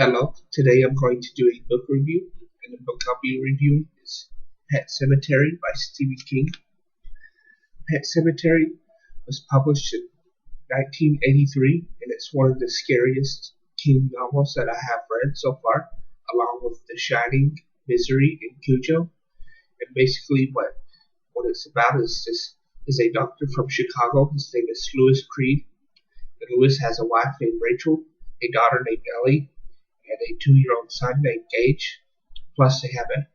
Hello, today I'm going to do a book review, and the book I'll be reviewing is Pet Sematary by Stephen King. Pet Sematary was published in 1983, and it's one of the scariest King novels that I have read so far, along with The Shining, Misery, and Cujo. And basically what it's about is a doctor from Chicago. His name is Louis Creed, and Louis has a wife named Rachel, a daughter named Ellie, and a 2-year-old son named Gage. Plus, they have a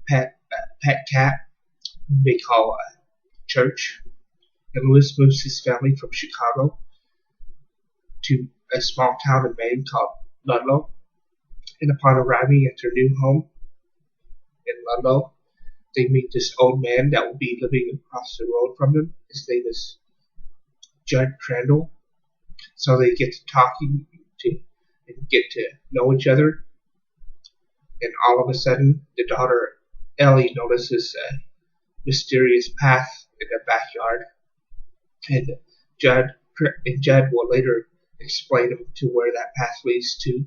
pet cat they call Church. And Lewis moves his family from Chicago to a small town in Maine called Ludlow. And upon arriving at their new home in Ludlow, they meet this old man that will be living across the road from them. His name is Judd Crandall. So they get to talking and get to know each other. And all of a sudden, the daughter Ellie notices a mysterious path in the backyard, and Judd will later explain to where that path leads to.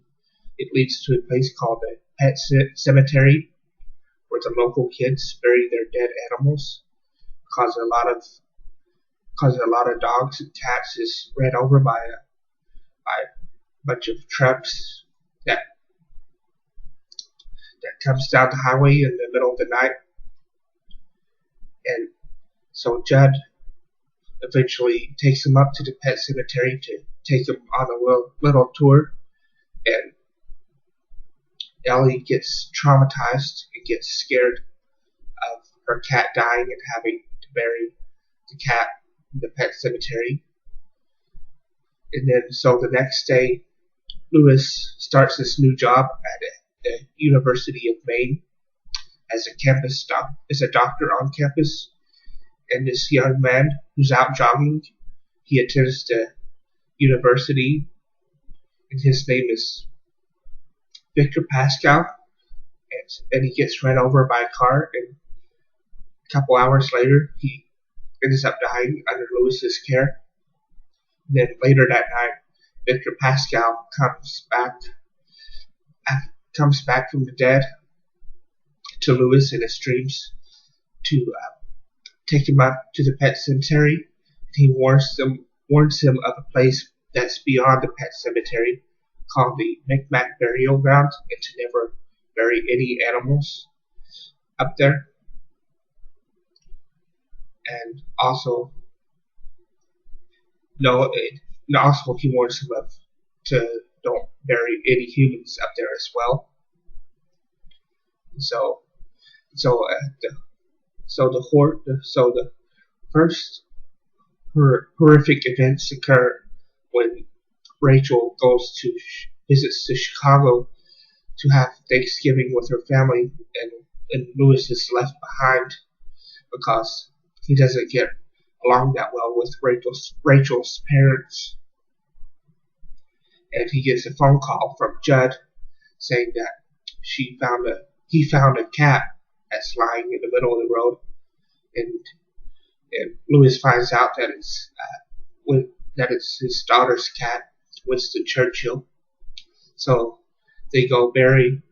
It leads to a place called the Pet Cemetery, where the local kids bury their dead animals, cause a lot of dogs and cats is ran over by a bunch of trucks that comes down the highway in the middle of the night. And so Judd eventually takes him up to the pet cemetery to take him on a little tour. And Ellie gets traumatized and gets scared of her cat dying and having to bury the cat in the pet cemetery. And then so the next day, Lewis starts this new job at the University of Maine as a doctor on campus. And this young man who's out jogging, he attends the university, and his name is Victor Pascal, and he gets run over by a car, and a couple hours later he ends up dying under Lewis's care. And then later that night, Victor Pascal comes back from the dead to Lewis in his dreams to take him up to the pet cemetery. He warns him of a place that's beyond the pet cemetery called the Micmac Burial Ground, and to never bury any animals up there. And also he warns him to don't bury any humans up there as well. So the first horrific events occur when Rachel visits to Chicago to have Thanksgiving with her family, and Lewis is left behind because he doesn't get along that well with Rachel's parents. And he gets a phone call from Judd saying that he found a cat that's lying in the middle of the road, and Lewis finds out that it's his daughter's cat, Winston Churchill. So they go bury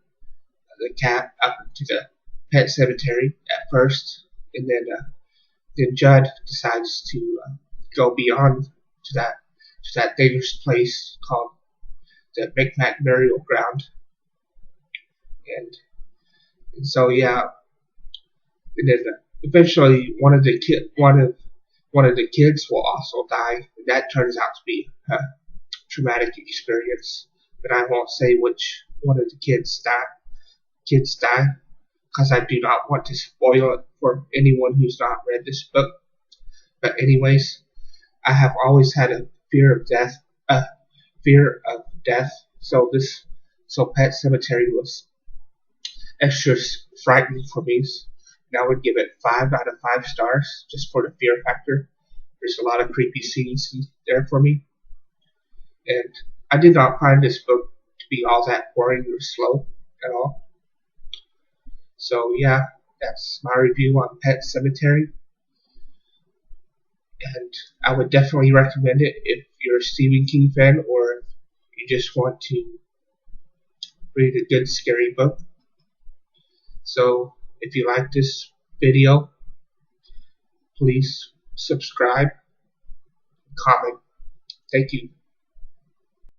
the cat up to the pet cemetery at first, and then Judd decides to go beyond to that dangerous place called the Micmac Burial Ground. And so yeah, and then eventually one of the kids will also die, and that turns out to be a traumatic experience. But I won't say which one of the kids die, because I do not want to spoil it for anyone who's not read this book. But anyways, I have always had a fear of death. So Pet Cemetery was extra frightening for me. And I would give it 5 out of 5 stars just for the fear factor. There's a lot of creepy scenes there for me. And I did not find this book to be all that boring or slow at all. So yeah, that's my review on Pet Cemetery. And I would definitely recommend it if you're a Stephen King fan, or if you just want to read a good scary book. So if you like this video, please subscribe, comment. Thank you.